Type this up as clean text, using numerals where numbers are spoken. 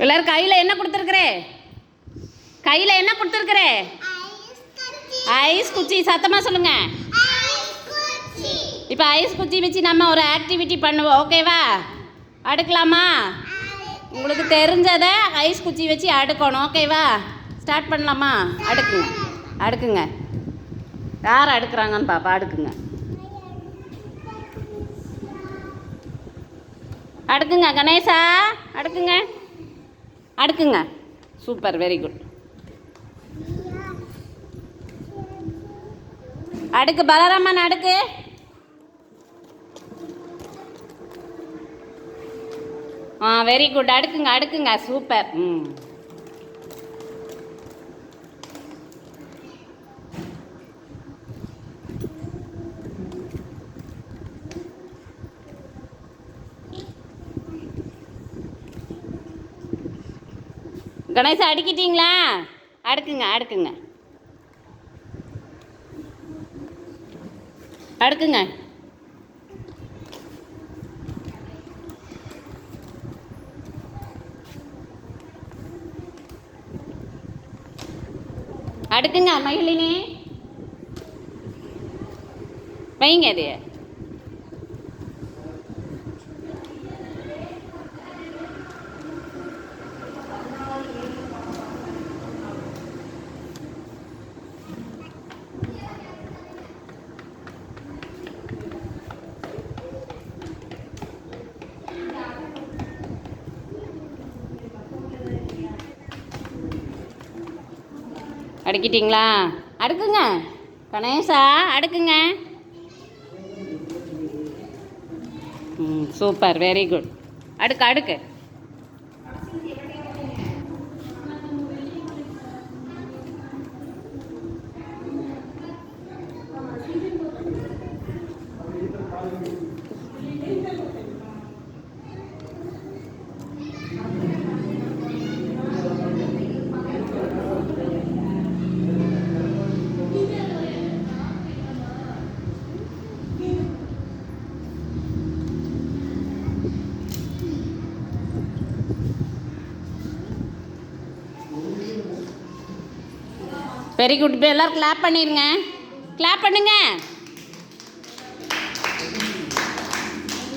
எல்லாரும் கையில் என்ன கொடுத்துருக்குறே? கையில் என்ன கொடுத்துருக்குறே? ஐஸ் குச்சி. சத்தமாக சொல்லுங்க. இப்போ ஐஸ் குச்சி வச்சு நம்ம ஒரு ஆக்டிவிட்டி பண்ணுவோம். ஓகேவா? அடுக்கலாமா? உங்களுக்கு தெரிஞ்சதை ஐஸ் குச்சி வச்சு அடுக்கணும். ஓகேவா? ஸ்டார்ட் பண்ணலாமா? அடுக்குங்க, அடுக்குங்க. யார் அடுக்குறாங்கன்னு பாப்பா. அடுக்குங்க, அடுக்குங்க. கணேசா அடுக்குங்க, அடுக்குங்க. Super, very good. அடுக்கு பலராமன், அடுக்கு. Very good. அடுக்குங்க, அடுக்குங்க. சூப்பர். கணேசா அடுக்கிட்டீங்களா? அடுக்குங்க, அடுக்குங்க, அடுக்குங்க. அடுக்குங்க மகிழினி. வைங்க அது. அடுக்கிட்டீங்களா? அடுக்குங்க கணேசா, அடுக்குங்க. Super, very good. அடுக்கு, அடுக்கு. Very good. இப்போ எல்லோரும் கிளாப் பண்ணிடுங்க. கிளாப் பண்ணுங்க.